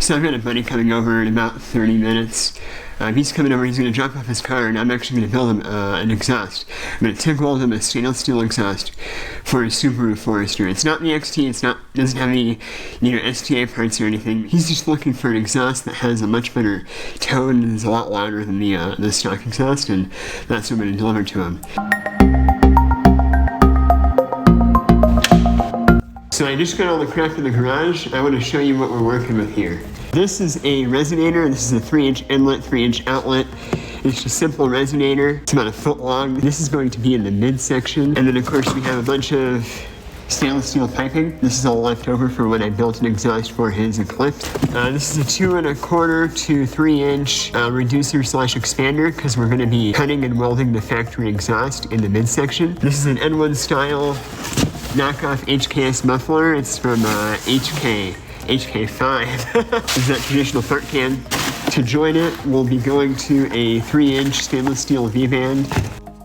So I've got a buddy coming over in about 30 minutes. He's coming over, he's going to drop off his car, and I'm actually going to build him an exhaust. I'm going to TIG weld him a stainless steel exhaust for his Subaru Forester. It's not the XT, doesn't have any, STA parts or anything. He's just looking for an exhaust that has a much better tone and is a lot louder than the stock exhaust, and that's what I'm going to deliver to him. So I just got all the crap in the garage. I want to show you what we're working with here. This is a resonator. This is a 3-inch inlet, 3-inch outlet. It's just a simple resonator. It's about a foot long. This is going to be in the midsection. And then of course we have a bunch of stainless steel piping. This is all left over for when I built an exhaust for his Eclipse. This is a 2 1/4 to 3-inch reducer / expander, because we're going to be cutting and welding the factory exhaust in the midsection. This is an N1 style knockoff HKS muffler. It's from HK5 is that traditional fart can. To join it, we'll be going to a 3-inch stainless steel V-band.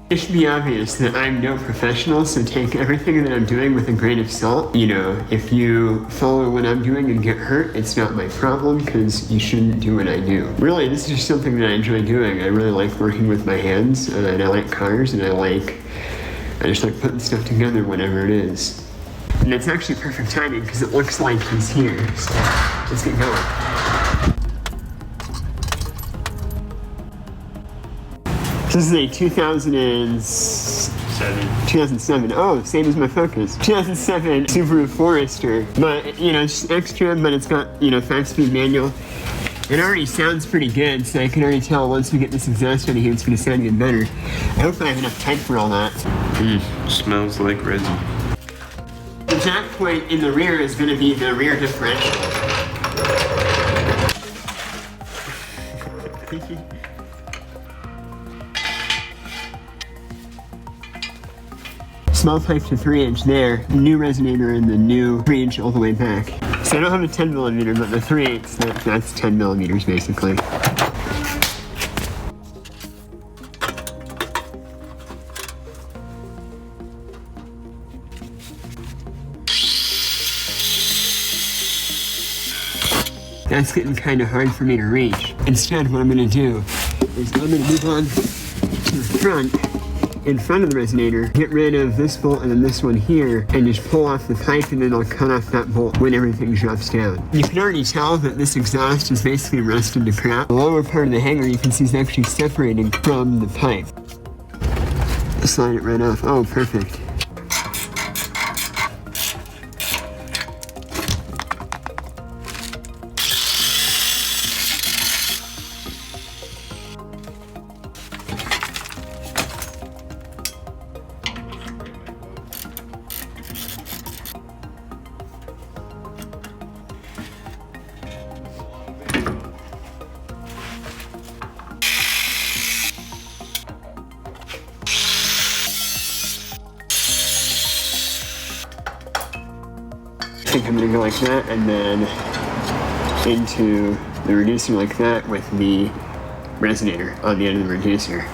It should be obvious that I'm no professional, so take everything that I'm doing with a grain of salt. If you follow what I'm doing and get hurt, it's not my problem, because you shouldn't do what I do. Really, this is just something that I enjoy doing. I really like working with my hands, and I like cars, and I just like putting stuff together, whatever it is. And it's actually perfect timing because it looks like he's here. So let's get going. This is a 2007. Oh, same as my Focus. 2007 Subaru Forester. But, it's extra, but it's got, 5-speed manual. It already sounds pretty good, so I can already tell once we get this exhaust out of here, it's going to sound even better. I hope I have enough pipe for all that. Smells like resin. The jack point in the rear is going to be the rear differential. Small pipe to 3-inch there, new resonator and the new 3-inch all the way back. So I don't have a 10mm, but the 3/8, that's 10mm basically. That's getting kind of hard for me to reach. Instead, what I'm going to do is I'm going to move on to the front, in front of the resonator, get rid of this bolt and then this one here, and just pull off the pipe, and then I'll cut off that bolt when everything drops down. You can already tell that this exhaust is basically rusted to crap. The lower part of the hanger you can see is actually separating from the pipe. Slide it right off. Oh, perfect. I think I'm going to go like that, and then into the reducer like that with the resonator on the end of the reducer.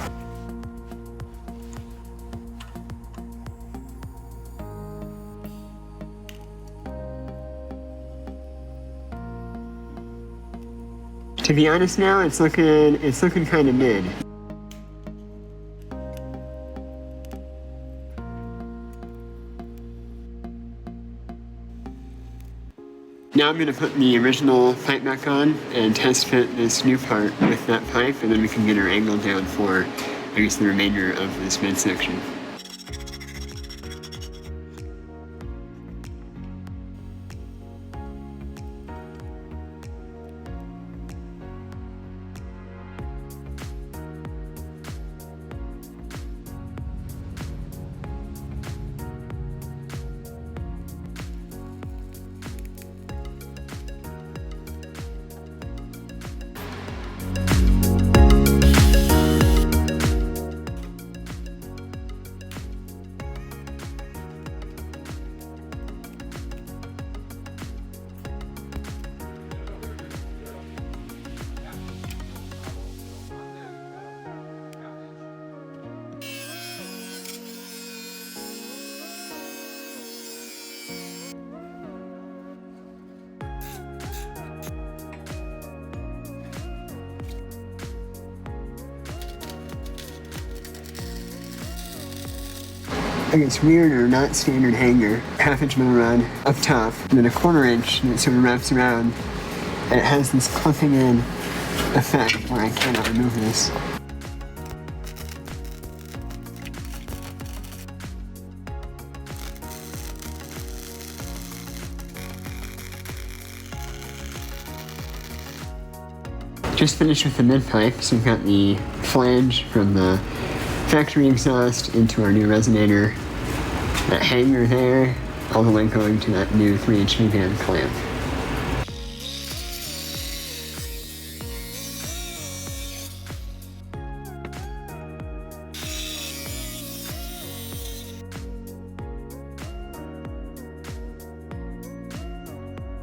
To be honest now, it's looking kind of mid. Now I'm going to put the original pipe back on and test fit this new part with that pipe, and then we can get our angle down for, I guess, the remainder of this midsection. I guess weird or not standard hanger, 1/2 inch metal rod up top, and then a 1/4 inch that sort of wraps around, and it has this clipping in effect where I cannot remove this. Just finished with the mid-pipe, so we've got the flange from the factory exhaust into our new resonator, that hanger there, all the way going to that new 3-inch V-band clamp.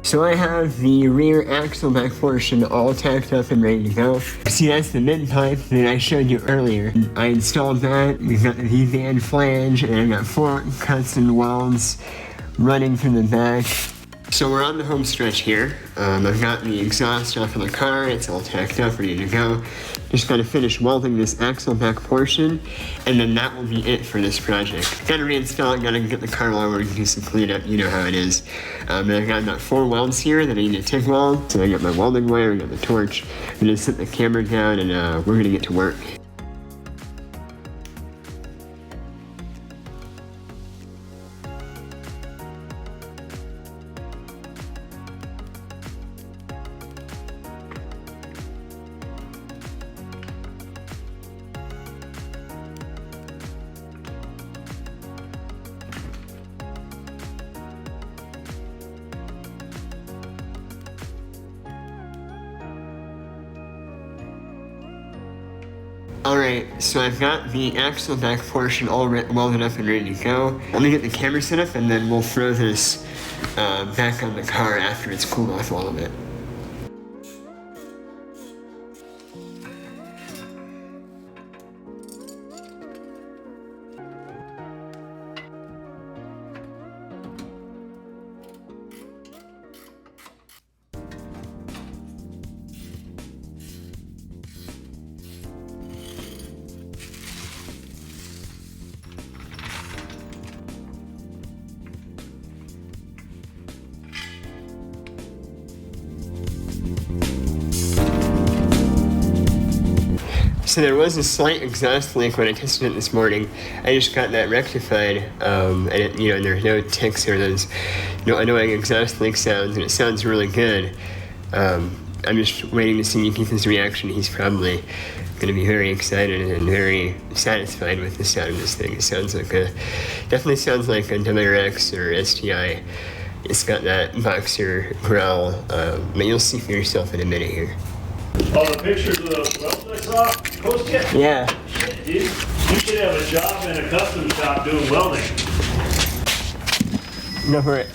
So I have the rear axle back portion all tacked up and ready to go. See, that's the mid pipe that I showed you earlier. I installed that. We've got the V-band flange, and I've got 4 cuts and welds running from the back. So we're on the home stretch here. I've got the exhaust off of the car. It's all tacked up, ready to go. Just gotta finish welding this axle back portion, and then that will be it for this project. Gotta reinstall it, gotta get the car lowered and do some cleanup, you know how it is. And I've got about 4 welds here that I need to TIG weld. So I got my welding wire, I got the torch. I'm gonna set the camera down and we're gonna get to work. Alright, so I've got the axle back portion all welded up and ready to go. Let me get the camera set up and then we'll throw this back on the car after it's cooled off a little bit. So there was a slight exhaust leak when I tested it this morning. I just got that rectified, and there's no ticks or those annoying exhaust leak sounds, and it sounds really good. I'm just waiting to see Nikita's reaction. He's probably going to be very excited and very satisfied with the sound of this thing. It sounds like definitely sounds like a WRX or STI. It's got that boxer growl, but you'll see for yourself in a minute here. Oh, the pictures of the welds I saw? Post it? Yeah. Shit, dude. You should have a job in a custom shop doing welding. Go for it.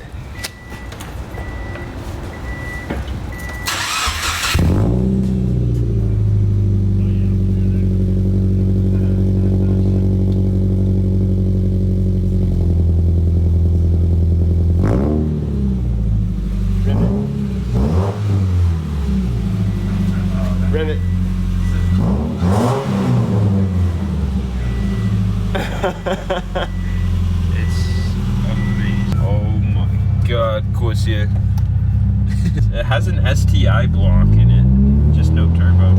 Rivet. It's amazing. Oh my god, of course, yeah. It has an STI block in it, just no turbo.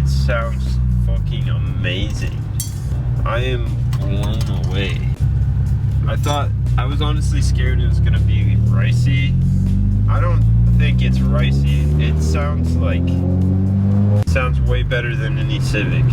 Sounds fucking amazing. I am blown away. I was honestly scared it was gonna be ricey. I don't think it's ricey. It sounds way better than any Civic.